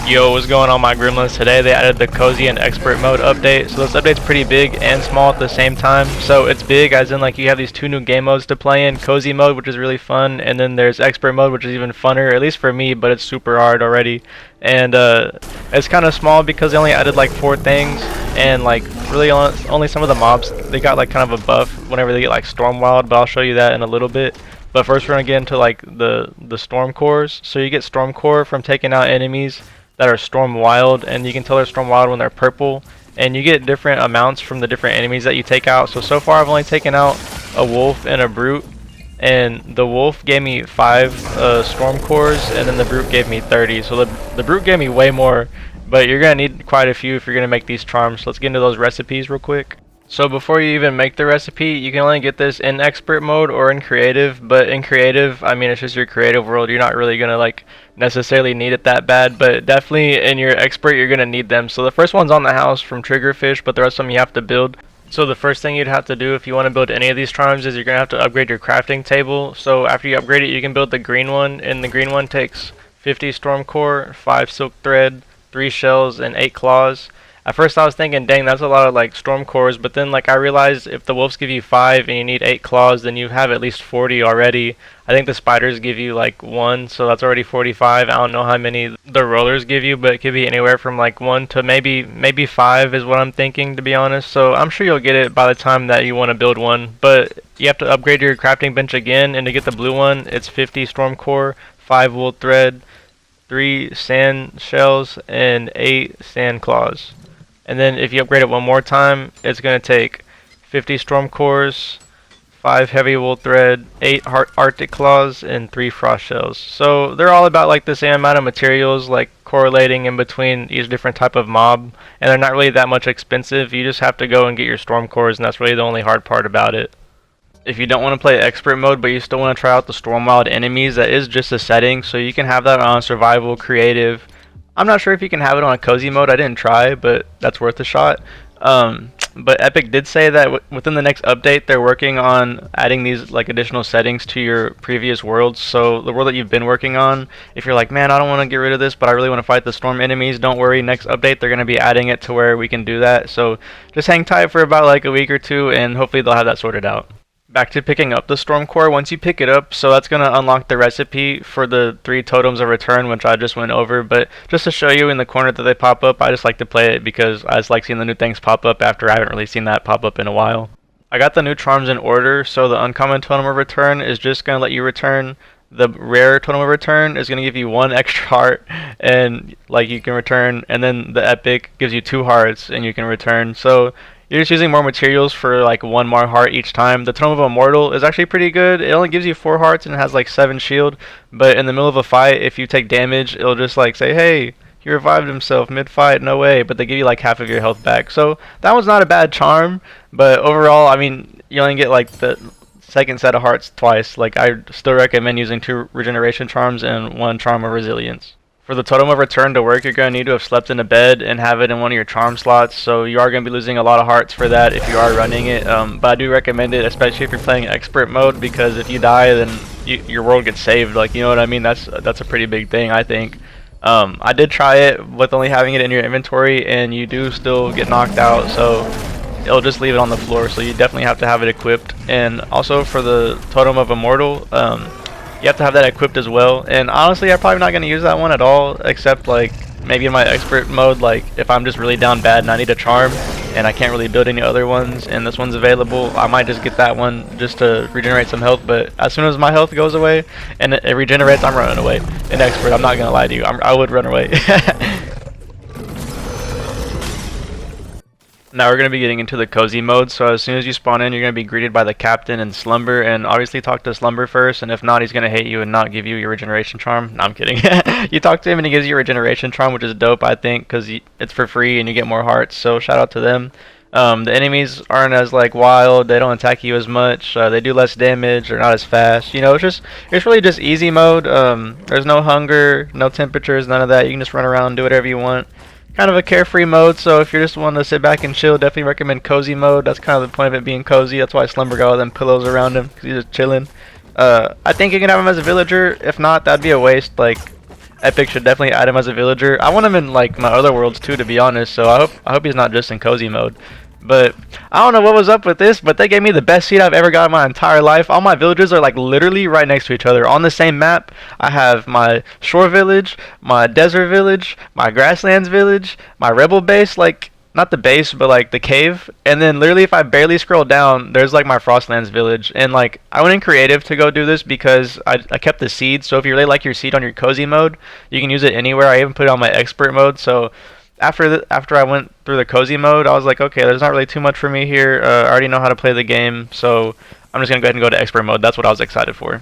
Yo, what's going on, my gremlins? Today they added the cozy and expert mode update. So this update's pretty big and small at the same time. So it's big as in like you have these two new game modes to play in. Cozy mode, which is really fun, and then there's expert mode, which is even funner, at least for me, but it's super hard already. And it's kind of small because they only added like 4 things, and like really only some of the mobs, they got like kind of a buff whenever they get like storm wild, but I'll show you that in a little bit. But first we're gonna get into like the storm cores. So you get storm core from taking out enemies that are storm wild, and you can tell they're storm wild when they're purple, and you get different amounts from the different enemies that you take out. So far I've only taken out a wolf and a brute, and the wolf gave me 5 storm cores, and then the brute gave me 30. So the brute gave me way more, but you're gonna need quite a few if you're gonna make these charms. So let's get into those recipes real quick. So before you even make the recipe, you can only get this in expert mode or in creative, but in creative, I mean, it's just your creative world. You're not really gonna like necessarily need it that bad, but definitely in your expert you're gonna need them. So the first one's on the house from Triggerfish, but the rest of them you have to build. So the first thing you'd have to do if you want to build any of these charms is you're gonna have to upgrade your crafting table. So after you upgrade it, you can build the green one, and the green one takes 50 storm core, 5 silk thread, 3 shells, and 8 claws. At first I was thinking, dang, that's a lot of like storm cores, but then like I realized if the wolves give you 5 and you need 8 claws, then you have at least 40 already. I think the spiders give you like 1, so that's already 45. I don't know how many the rollers give you, but it could be anywhere from like 1 to maybe 5 is what I'm thinking, to be honest. So I'm sure you'll get it by the time that you want to build one, but you have to upgrade your crafting bench again, and to get the blue one, it's 50 storm core, 5 wool thread, 3 sand shells, and 8 sand claws. And then if you upgrade it one more time, it's going to take 50 storm cores, 5 heavy wool thread, 8 arctic claws, and 3 frost shells. So they're all about like the same amount of materials, like correlating in between each different type of mob, and they're not really that much expensive. You just have to go and get your storm cores, and that's really the only hard part about it. If you don't want to play expert mode, but you still want to try out the storm wild enemies, that is just a setting, so you can have that on survival, creative. I'm not sure if you can have it on a cozy mode. I didn't try, but that's worth a shot. But Epic did say that within the next update, they're working on adding these like additional settings to your previous worlds. So the world that you've been working on, if you're like, man, I don't want to get rid of this, but I really want to fight the storm enemies, don't worry. Next update, they're going to be adding it to where we can do that. So just hang tight for about like a week or 2, and hopefully they'll have that sorted out. Back to picking up the storm core. Once you pick it up, so that's going to unlock the recipe for the 3 totems of return, which I just went over. But just to show you in the corner that they pop up, I just like to play it because I just like seeing the new things pop up after I haven't really seen that pop up in a while. I got the new charms in order. So the uncommon totem of return is just going to let you return. The rare totem of return is going to give you 1 extra heart, and like you can return, and then the epic gives you 2 hearts and you can return. So you're just using more materials for like 1 more heart each time. The Totem of Immortal is actually pretty good. It only gives you 4 hearts and it has like 7 shield, but in the middle of a fight, if you take damage, it'll just like say, hey, he revived himself mid-fight, no way, but they give you like half of your health back. So that one's not a bad charm, but overall, I mean, you only get like the second set of hearts twice. Like, I still recommend using 2 regeneration charms and 1 charm of resilience. For the totem of return to work, you're going to need to have slept in a bed and have it in one of your charm slots, so you are going to be losing a lot of hearts for that if you are running it, but I do recommend it, especially if you're playing expert mode, because if you die, then your world gets saved, like, you know what I mean? That's a pretty big thing, I think. I did try it with only having it in your inventory, and you do still get knocked out, so it'll just leave it on the floor, so you definitely have to have it equipped. And also for the Totem of Immortal, you have to have that equipped as well, and honestly I'm probably not going to use that one at all, except like maybe in my expert mode, like if I'm just really down bad and I need a charm and I can't really build any other ones and this one's available, I might just get that one just to regenerate some health. But as soon as my health goes away and it regenerates, I'm running away. In expert, I'm not going to lie to you, I would run away. Now we're going to be getting into the cozy mode, so as soon as you spawn in, you're going to be greeted by the captain and Slumber, and obviously talk to Slumber first, and if not, he's going to hate you and not give you your regeneration charm. No, I'm kidding. You talk to him and he gives you a regeneration charm, which is dope, I think, because it's for free and you get more hearts, so shout out to them. The enemies aren't as like wild, they don't attack you as much, they do less damage, they're not as fast, you know, it's really just easy mode. There's no hunger, no temperatures, none of that. You can just run around and do whatever you want. Kind of a carefree mode, so if you're just wanting to sit back and chill, definitely recommend cozy mode. That's kind of the point of it being cozy. That's why Slumber got all them pillows around him, because he's just chilling. I think you can have him as a villager. If not, that'd be a waste. Like, Epic should definitely add him as a villager. I want him in like my other worlds too, to be honest. So I hope he's not just in cozy mode. But I don't know what was up with this, but they gave me the best seed I've ever got in my entire life. All my villages are like literally right next to each other on the same map. I have my shore village, my desert village, my grasslands village, my rebel base, like not the base, but like the cave. And then literally if I barely scroll down, there's like my Frostlands village. And like I went in creative to go do this because I kept the seed. So if you really like your seed on your cozy mode, you can use it anywhere. I even put it on my expert mode. So after I went through the cozy mode, I was like, okay, there's not really too much for me here. I already know how to play the game, so I'm just gonna go ahead and go to expert mode. That's what I was excited for.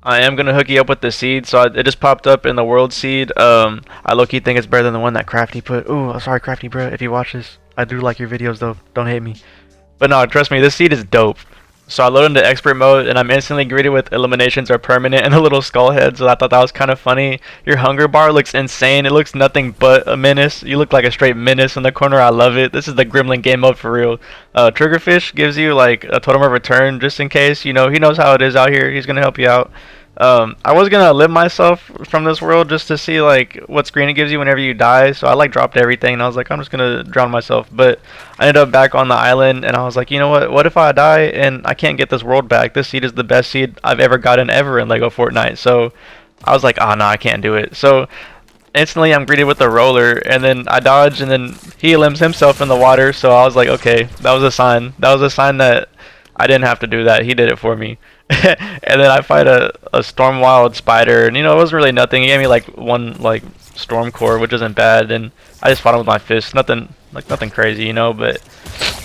I am gonna hook you up with the seed, so it just popped up in the world seed. I low-key think it's better than the one that Crafty put. Ooh, sorry Crafty bro, if you watch this. I do like your videos though, don't hate me. But no, trust me, this seed is dope. So I load into expert mode and I'm instantly greeted with eliminations are permanent and a little skull head, so I thought that was kind of funny. Your hunger bar looks insane. It looks nothing but a menace. You look like a straight menace in the corner. I love it. This is the Gremlin game mode for real. Triggerfish gives you like a totem of return just in case. You know, he knows how it is out here. He's going to help you out. I was gonna live myself from this world just to see like what screen it gives you whenever you die, so I like dropped everything and I was like, I'm just gonna drown myself. But I ended up back on the island and I was like, you know what if I die and I can't get this world back? This seed is the best seed I've ever gotten ever in Lego Fortnite. So I was like, oh no, I can't do it. So instantly I'm greeted with a roller and then I dodge and then he limbs himself in the water. So I was like, okay, that was a sign that I didn't have to do that. He did it for me. And then I fight a storm wild spider, and you know, it was really nothing. He gave me like one like storm core, which isn't bad, and I just fought him with my fist. Nothing crazy, you know. But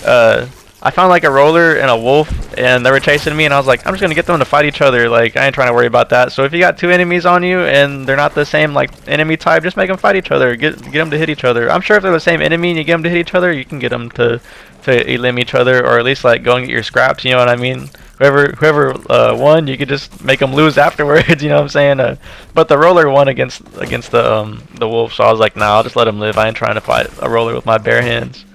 I found like a roller and a wolf, and they were chasing me, and I was like, I'm just gonna get them to fight each other. Like I ain't trying to worry about that. So if you got two enemies on you and they're not the same like enemy type, just make them fight each other. Get them to hit each other. I'm sure if they're the same enemy and you get them to hit each other, you can get them to elim each other, or at least like go and get your scraps. You know what I mean? Whoever won, you could just make them lose afterwards. You know what I'm saying? But the roller won against the wolf, so I was like, nah, I'll just let him live. I ain't trying to fight a roller with my bare hands.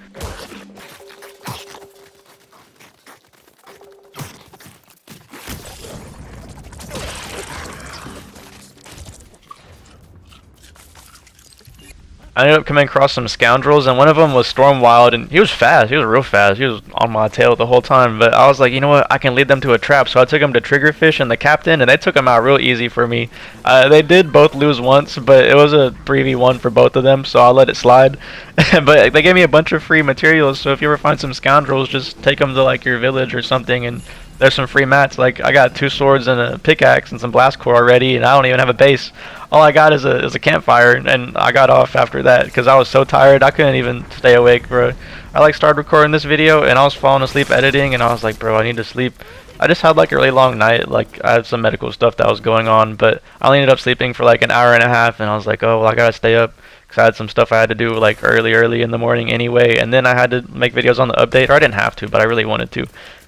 I ended up coming across some scoundrels, and one of them was Storm Wild, and he was fast. He was real fast. He was on my tail the whole time. But I was like, you know what? I can lead them to a trap. So I took them to Triggerfish and the captain, and they took them out real easy for me. They did both lose once, but it was a 3v1 for both of them, so I'll let it slide. But they gave me a bunch of free materials, so if you ever find some scoundrels, just take them to like your village or something, and there's some free mats. Like I got 2 swords and a pickaxe and some blast core already, and I don't even have a base. All I got is a campfire, and I got off after that because I was so tired I couldn't even stay awake, bro. I like started recording this video and I was falling asleep editing, and I was like, bro, I need to sleep. I just had like a really long night. Like I had some medical stuff that was going on, but I only ended up sleeping for like an hour and a half, and I was like, oh well, I gotta stay up because I had some stuff I had to do like early in the morning anyway, and then I had to make videos on the update, or I didn't have to, but I really wanted to.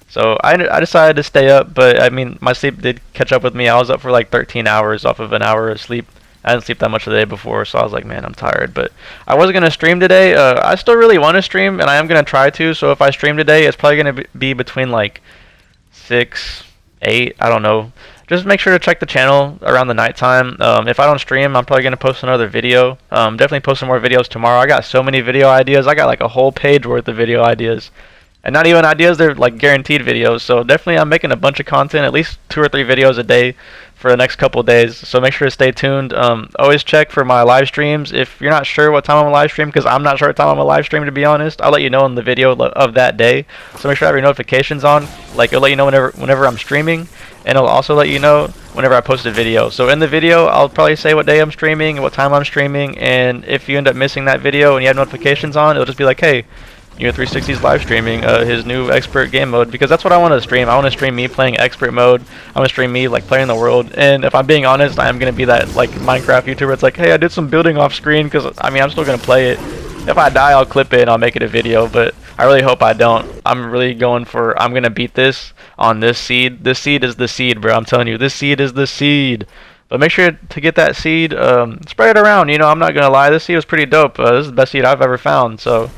So I decided to stay up, but I mean, my sleep did catch up with me. I was up for like 13 hours off of an hour of sleep. I didn't sleep that much the day before, so I was like, man, I'm tired. But I wasn't going to stream today. I still really want to stream, and I am going to try to. So if I stream today, it's probably going to be between like 6, 8, I don't know. Just make sure to check the channel around the nighttime. If I don't stream, I'm probably going to post another video. Definitely post some more videos tomorrow. I got so many video ideas. I got like a whole page worth of video ideas. And not even ideas, they're like guaranteed videos. So definitely I'm making a bunch of content, at least 2 or 3 videos a day for the next couple days. So make sure to stay tuned. Always check for my live streams. If you're not sure what time I'm gonna live stream, because I'm not sure what time I'm gonna live stream, to be honest, I'll let you know in the video of that day. So make sure to have your notifications on. Like it'll let you know whenever I'm streaming, and it'll also let you know whenever I post a video. So in the video, I'll probably say what day I'm streaming and what time I'm streaming. And if you end up missing that video and you have notifications on, it'll just be like, hey, Unit360's live streaming his new expert game mode, because that's what I want to stream. I want to stream me playing expert mode. I want to stream me like playing the world. And if I'm being honest, I am going to be that like Minecraft YouTuber. It's like, hey, I did some building off screen, because I mean, I'm still going to play it. If I die, I'll clip it and I'll make it a video, but I really hope I don't. I'm really going for, I'm going to beat this on this seed. This seed is the seed, bro. I'm telling you, this seed is the seed. But make sure to get that seed, spread it around. You know, I'm not going to lie, this seed was pretty dope. This is the best seed I've ever found, so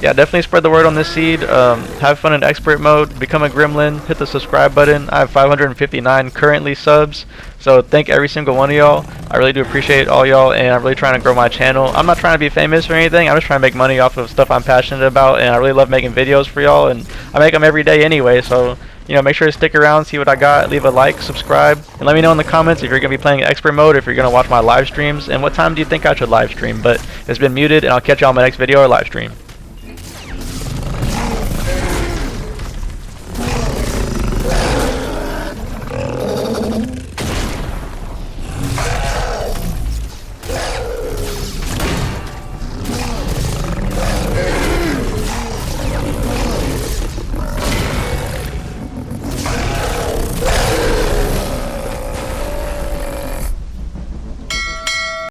yeah, definitely spread the word on this seed. Have fun in expert mode, become a gremlin, hit the subscribe button. I have 559 currently subs, so thank every single one of y'all. I really do appreciate all y'all, and I'm really trying to grow my channel. I'm not trying to be famous or anything. I'm just trying to make money off of stuff I'm passionate about, and I really love making videos for y'all, and I make them every day anyway, so you know, make sure to stick around, see what I got, leave a like, subscribe, and let me know in the comments if you're going to be playing expert mode, if you're going to watch my live streams, and what time do you think I should live stream. But it's been muted, and I'll catch y'all on my next video or live stream.